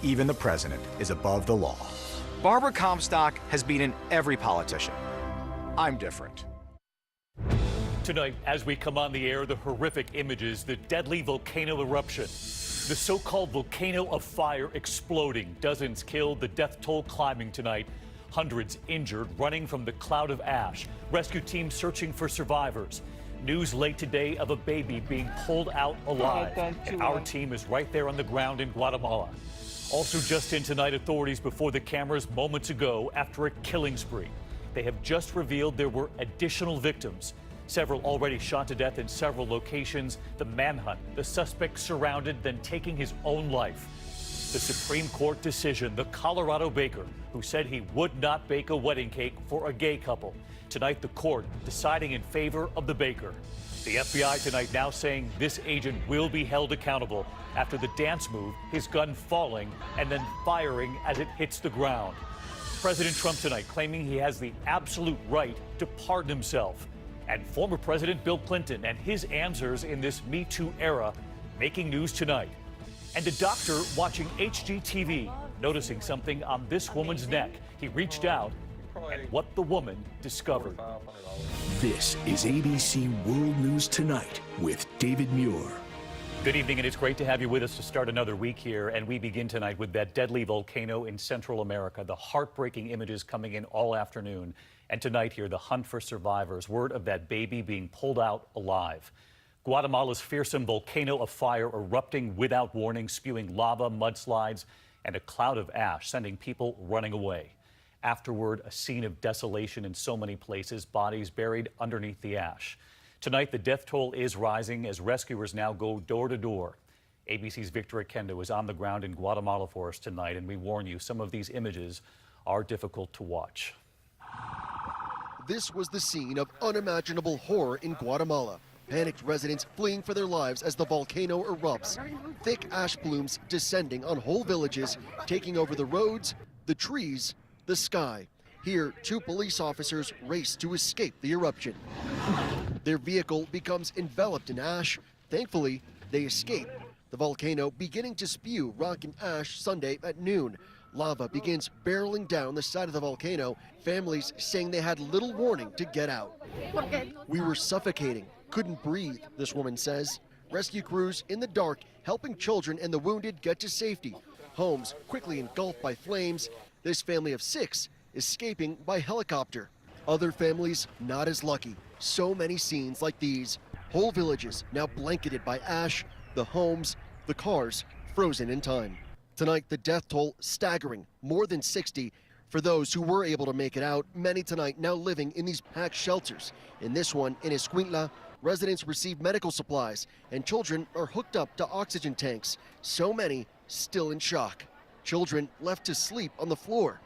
Even the president is above the law. Barbara Comstock has beaten every politician. I'm different. Tonight, as we come on the air, the horrific images, the deadly volcano eruption, the so-called volcano of fire exploding, dozens killed, the death toll climbing tonight, hundreds injured, running from the cloud of ash, rescue teams searching for survivors. News late today of a baby being pulled out alive, and our team is right there on the ground in Guatemala. Also just in tonight, authorities before the cameras moments ago after a killing spree. They have just revealed there were additional victims. Several already shot to death in several locations. The manhunt, the suspect surrounded, then taking his own life. The Supreme Court decision, the Colorado baker who said he would not bake a wedding cake for a gay couple. Tonight, the court deciding in favor of the baker. The FBI tonight now saying this agent will be held accountable after the dance move, his gun falling and then firing as it hits the ground. President Trump tonight claiming he has the absolute right to pardon himself. And former President Bill Clinton and his answers in this Me Too era making news tonight. And a doctor watching HGTV noticing something on this woman's neck. He reached out and what the woman discovered. This is ABC World News Tonight with David Muir. Good evening, and it's great to have you with us to start another week here. And we begin tonight with that deadly volcano in Central America. The heartbreaking images coming in all afternoon. And tonight here, the hunt for survivors. Word of that baby being pulled out alive. Guatemala's fearsome volcano of fire erupting without warning, spewing lava, mudslides, and a cloud of ash, sending people running away. Afterward, a scene of desolation in so many places, bodies buried underneath the ash. Tonight, the death toll is rising as rescuers now go door to door. ABC's Victor Oquendo is on the ground in Guatemala for us tonight, and we warn you, some of these images are difficult to watch. This was the scene of unimaginable horror in Guatemala. Panicked residents fleeing for their lives as the volcano erupts. Thick ash plumes descending on whole villages, taking over the roads, the trees, the sky. Here, 2 police officers race to escape the eruption. Their vehicle becomes enveloped in ash. Thankfully, they escape. The volcano beginning to spew rock and ash Sunday at noon. Lava begins barreling down the side of the volcano, families saying they had little warning to get out. We were suffocating, couldn't breathe, this woman says. Rescue crews in the dark helping children and the wounded get to safety. Homes quickly engulfed by flames. This family of 6 escaping by helicopter. Other families not as lucky. So many scenes like these. Whole villages now blanketed by ash, the homes, the cars frozen in time. Tonight, the death toll staggering, more than 60. For those who were able to make it out, many tonight now living in these packed shelters. In this one, in Escuintla, residents receive medical supplies and children are hooked up to oxygen tanks. So many still in shock. Children left to sleep on the floor.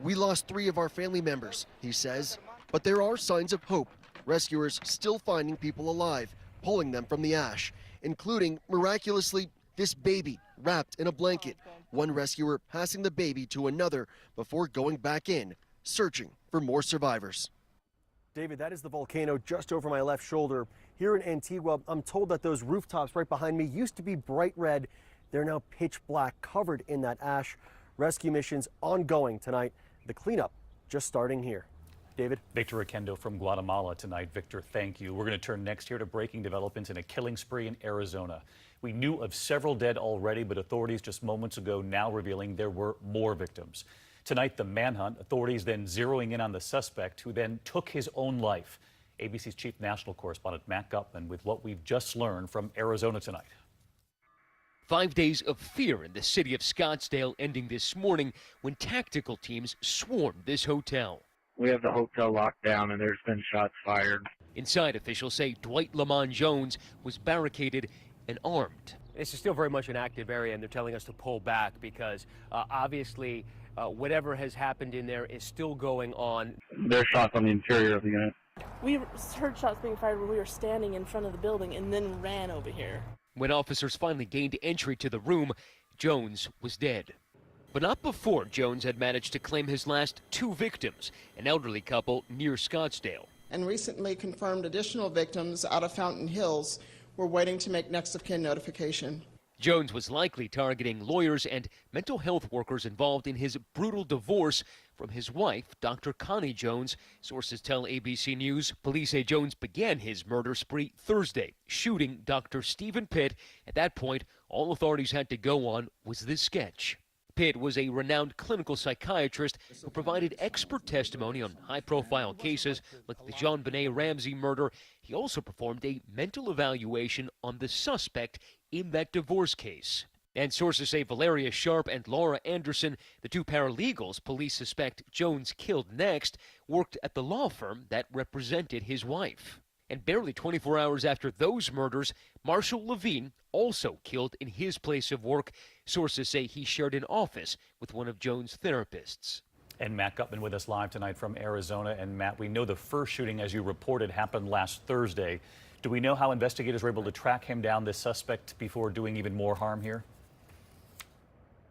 We lost 3 of our family members, he says, but there are signs of hope. Rescuers still finding people alive, pulling them from the ash, including, miraculously, this baby wrapped in a blanket. One rescuer passing the baby to another before going back in, searching for more survivors. David, that is the volcano just over my left shoulder. Here in Antigua, I'm told that those rooftops right behind me used to be bright red. They're now pitch black, covered in that ash. Rescue missions ongoing tonight. The cleanup just starting here. David? Victor Oquendo from Guatemala tonight. Victor, thank you. We're going to turn next here to breaking developments in a killing spree in Arizona. We knew of several dead already, but authorities just moments ago now revealing there were more victims. Tonight, the manhunt, authorities then zeroing in on the suspect who then took his own life. ABC's chief national correspondent Matt Gutman with what we've just learned from Arizona tonight. 5 days of fear in the city of Scottsdale ending this morning when tactical teams swarmed this hotel. We have the hotel locked down and there's been shots fired. Inside, officials say Dwight Lamont Jones was barricaded and armed. This is still very much an active area, and they're telling us to pull back because obviously whatever has happened in there is still going on. There's shots on the interior of the unit. We heard shots being fired when we were standing in front of the building and then ran over here. When officers finally gained entry to the room, Jones was dead. But not before Jones had managed to claim his last 2 victims, an elderly couple near Scottsdale. And recently confirmed additional victims out of Fountain Hills. We're waiting to make next of kin notification. Jones was likely targeting lawyers and mental health workers involved in his brutal divorce from his wife, Dr. Connie Jones. Sources tell ABC News police say Jones began his murder spree Thursday, shooting Dr. Stephen Pitt. At that point, all authorities had to go on was this sketch. Pitt was a renowned clinical psychiatrist who provided expert testimony on high-profile cases like the JonBenet Ramsey murder. He also performed a mental evaluation on the suspect in that divorce case. And sources say Valeria Sharp and Laura Anderson, the two paralegals police suspect Jones killed next, worked at the law firm that represented his wife. And barely 24 hours after those murders, Marshall Levine, also killed in his place of work. Sources say he shared an office with one of Jones' therapists. And Matt Gutman with us live tonight from Arizona. And Matt, we know the first shooting, as you reported, happened last Thursday. Do we know how investigators were able to track him down, this suspect, before doing even more harm here?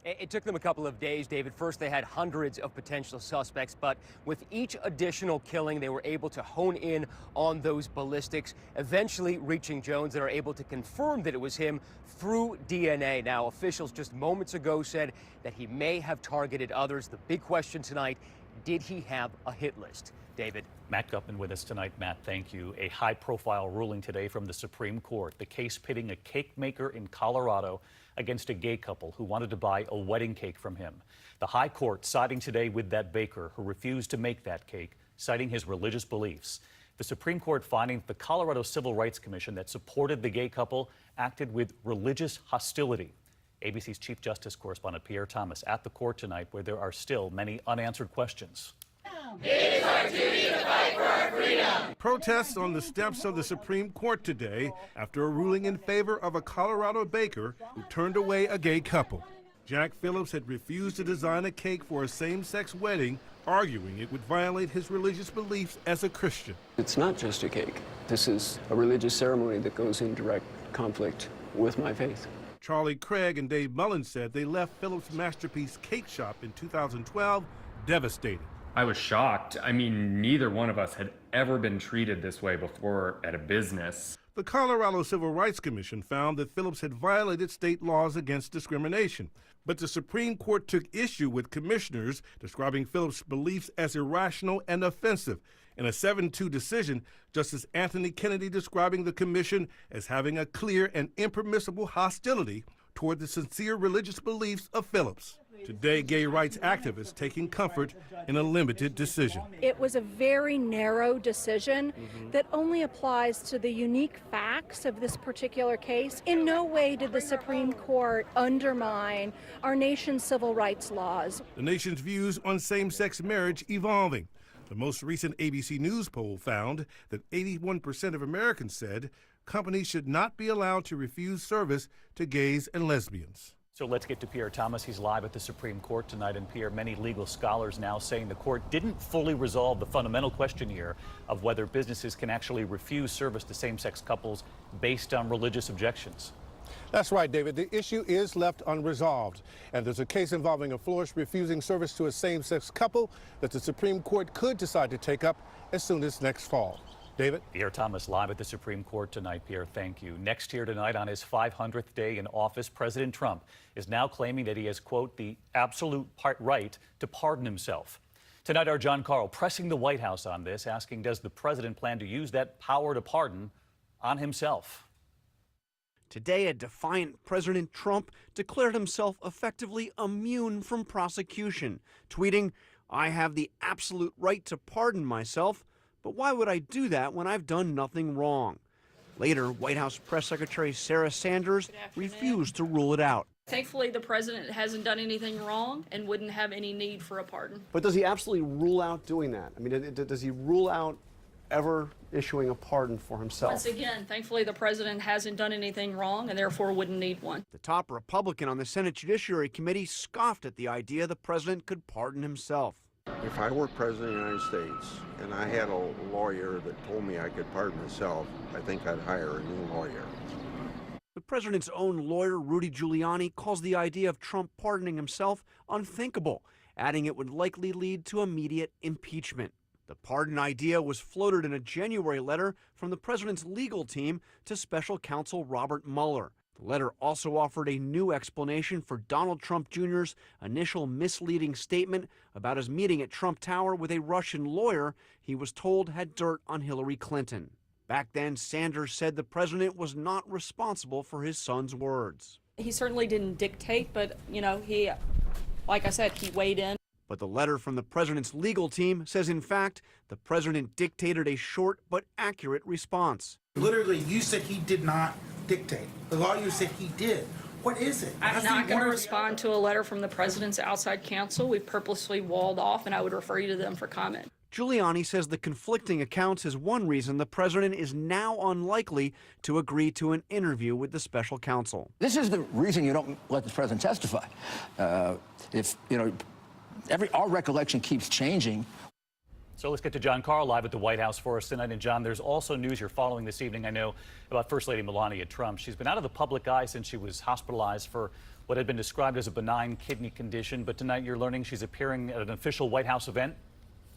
It took them a couple of days, David. First, they had hundreds of potential suspects, but with each additional killing, they were able to hone in on those ballistics, eventually reaching Jones and are able to confirm that it was him through DNA. Now, officials just moments ago said that he may have targeted others. The big question tonight, did he have a hit list? David. Matt Gutman with us tonight. Matt, thank you. A high-profile ruling today from the Supreme Court. The case pitting a cake maker in Colorado against a gay couple who wanted to buy a wedding cake from him. The High Court siding today with that baker who refused to make that cake, citing his religious beliefs. The Supreme Court finding the Colorado Civil Rights Commission that supported the gay couple acted with religious hostility. ABC's Chief Justice correspondent Pierre Thomas at the court tonight, where there are still many unanswered questions. It is our duty to fight for our freedom. Protests on the steps of the Supreme Court today after a ruling in favor of a Colorado baker who turned away a gay couple. Jack Phillips had refused to design a cake for a same-sex wedding, arguing it would violate his religious beliefs as a Christian. It's not just a cake. This is a religious ceremony that goes in direct conflict with my faith. Charlie Craig and Dave Mullins said they left Phillips' Masterpiece Cake Shop in 2012 devastated. I was shocked. I mean, neither one of us had ever been treated this way before at a business. The Colorado Civil Rights Commission found that Phillips had violated state laws against discrimination. But the Supreme Court took issue with commissioners describing Phillips' beliefs as irrational and offensive. In a 7-2 decision, Justice Anthony Kennedy describing the commission as having a clear and impermissible hostility toward the sincere religious beliefs of Phillips. Today, gay rights activists taking comfort in a limited decision. It was a very narrow decision that only applies to the unique facts of this particular case. In no way did the Supreme Court undermine our nation's civil rights laws. The nation's views on same-sex marriage evolving. The most recent ABC News poll found that 81% of Americans said companies should not be allowed to refuse service to gays and lesbians. So let's get to Pierre Thomas. He's live at the Supreme Court tonight. And Pierre, many legal scholars now saying the court didn't fully resolve the fundamental question here of whether businesses can actually refuse service to same-sex couples based on religious objections. That's right, David. The issue is left unresolved. And there's a case involving a florist refusing service to a same-sex couple that the Supreme Court could decide to take up as soon as next fall. David? Pierre Thomas live at the Supreme Court tonight. Pierre, thank you. Next here tonight on his 500th day in office, President Trump is now claiming that he has, quote, the absolute right to pardon himself. Tonight, our John Carl pressing the White House on this, asking, does the president plan to use that power to pardon on himself? Today, a defiant President Trump declared himself effectively immune from prosecution, tweeting, "I have the absolute right to pardon myself, but why would I do that when I've done nothing wrong?" Later, White House Press Secretary Sarah Sanders refused to rule it out. Thankfully, the president hasn't done anything wrong and wouldn't have any need for a pardon. But does he absolutely rule out doing that? I mean, does he rule out ever issuing a pardon for himself? Once again, thankfully, the president hasn't done anything wrong and therefore wouldn't need one. The top Republican on the Senate Judiciary Committee scoffed at the idea the president could pardon himself. If I were president of the United States and I had a lawyer that told me I could pardon myself, I think I'd hire a new lawyer. The president's own lawyer, Rudy Giuliani, calls the idea of Trump pardoning himself unthinkable, adding it would likely lead to immediate impeachment. The pardon idea was floated in a January letter from the president's legal team to special counsel Robert Mueller. The letter also offered a new explanation for Donald Trump Jr.'s initial misleading statement about his meeting at Trump Tower with a Russian lawyer he was told had dirt on Hillary Clinton. Back then, Sanders said the president was not responsible for his son's words. He certainly didn't dictate, but, he, like I said, he weighed in. But the letter from the president's legal team says, in fact, the president dictated a short but accurate response. Literally, you said he did not dictate. The lawyer said he did. What is it? I'm not going to respond to a letter from the president's outside counsel. We've purposely walled off, and I would refer you to them for comment. Giuliani says the conflicting accounts is one reason the president is now unlikely to agree to an interview with the special counsel. This is the reason you don't let the president testify. Our recollection keeps changing. So let's get to John Carl live at the White House for us tonight. And John, there's also news you're following this evening, I know, about First Lady Melania Trump. She's been out of the public eye since she was hospitalized for what had been described as a benign kidney condition. But tonight you're learning she's appearing at an official White House event.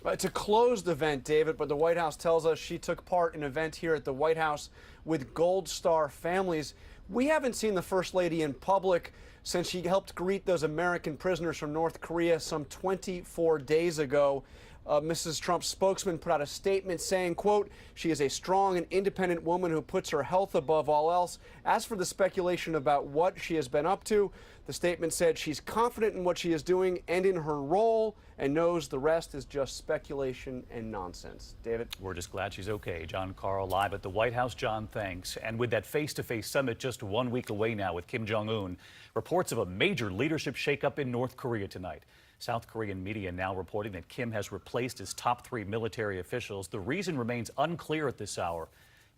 It's a closed event, David, but the White House tells us she took part in an event here at the White House with Gold Star families. We haven't seen the First Lady in public since she helped greet those American prisoners from North Korea some 24 days ago. Mrs. Trump's spokesman put out a statement saying, quote, she is a strong and independent woman who puts her health above all else. As for the speculation about what she has been up to, the statement said she's confident in what she is doing and in her role and knows the rest is just speculation and nonsense. David? We're just glad she's okay. John Carl live at the White House. John, thanks. And with that face-to-face summit just 1 week away now with Kim Jong-un, reports of a major leadership shakeup in North Korea tonight. South Korean media now reporting that Kim has replaced his top 3 military officials. The reason remains unclear at this hour,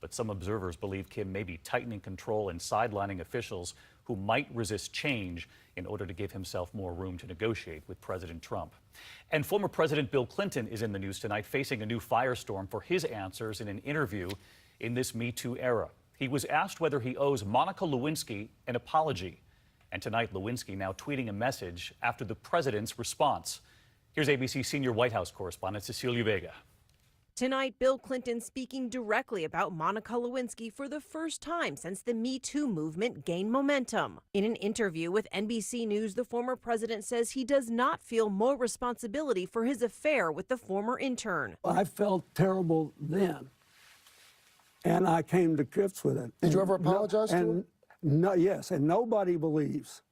but some observers believe Kim may be tightening control and sidelining officials who might resist change in order to give himself more room to negotiate with President Trump. And former President Bill Clinton is in the news tonight, facing a new firestorm for his answers in an interview in this Me Too era. He was asked whether he owes Monica Lewinsky an apology. And tonight, Lewinsky now tweeting a message after the president's response. Here's ABC senior White House correspondent Cecilia Vega. Tonight, Bill Clinton speaking directly about Monica Lewinsky for the first time since the Me Too movement gained momentum. In an interview with NBC News, the former president says he does not feel more responsibility for his affair with the former intern. I felt terrible then, and I came to grips with it. Did you ever apologize to him? No, yes, and nobody believes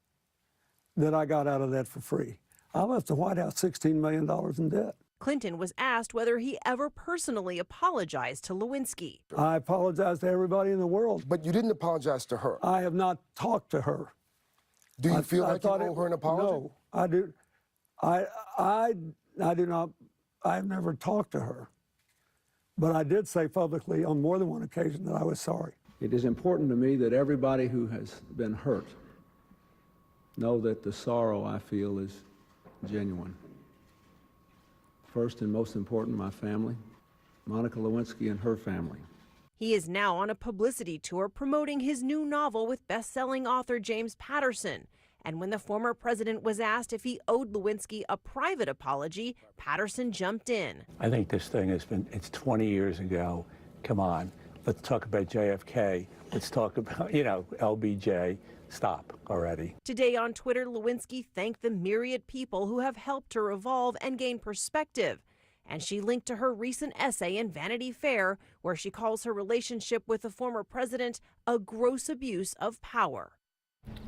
that I got out of that for free. I left the White House $16 million in debt. Clinton was asked whether he ever personally apologized to Lewinsky. I apologize to everybody in the world. But you didn't apologize to her. I have not talked to her. Do you feel like you owe her an apology? No, I do. I do not. I've never talked to her. But I did say publicly on more than one occasion that I was sorry. It is important to me that everybody who has been hurt know that the sorrow I feel is genuine. First and most important, my family, Monica Lewinsky and her family. He is now on a publicity tour promoting his new novel with best-selling author James Patterson. And when the former president was asked if he owed Lewinsky a private apology, Patterson jumped in. I think this thing it's 20 years ago. Come on, let's talk about JFK. Let's talk about, LBJ. Stop already. Today on Twitter, Lewinsky thanked the myriad people who have helped her evolve and gain perspective. And she linked to her recent essay in Vanity Fair, where she calls her relationship with the former president a gross abuse of power.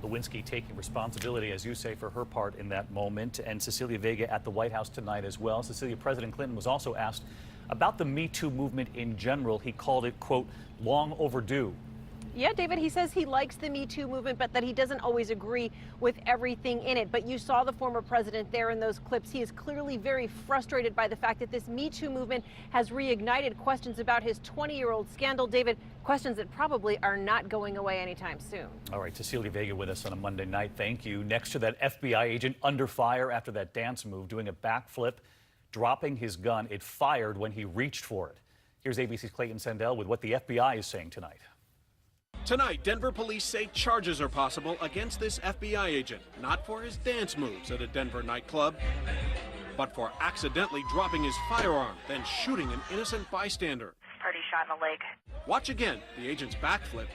Lewinsky taking responsibility, as you say, for her part in that moment. And Cecilia Vega at the White House tonight as well. Cecilia, President Clinton was also asked about the Me Too movement in general. He called it, quote, long overdue. Yeah, David, he says he likes the Me Too movement, but that he doesn't always agree with everything in it. But you saw the former president there in those clips. He is clearly very frustrated by the fact that this Me Too movement has reignited questions about his 20-year-old scandal. David, questions that probably are not going away anytime soon. All right, Cecilia Vega with us on a Monday night. Thank you. Next to that FBI agent under fire after that dance move, doing a backflip, dropping his gun. It fired when he reached for it. Here's ABC's Clayton Sandell with what the FBI is saying tonight. Tonight, Denver police say charges are possible against this FBI agent, not for his dance moves at a Denver nightclub, but for accidentally dropping his firearm, then shooting an innocent bystander. Pretty shot in the leg. Watch again the agent's backflip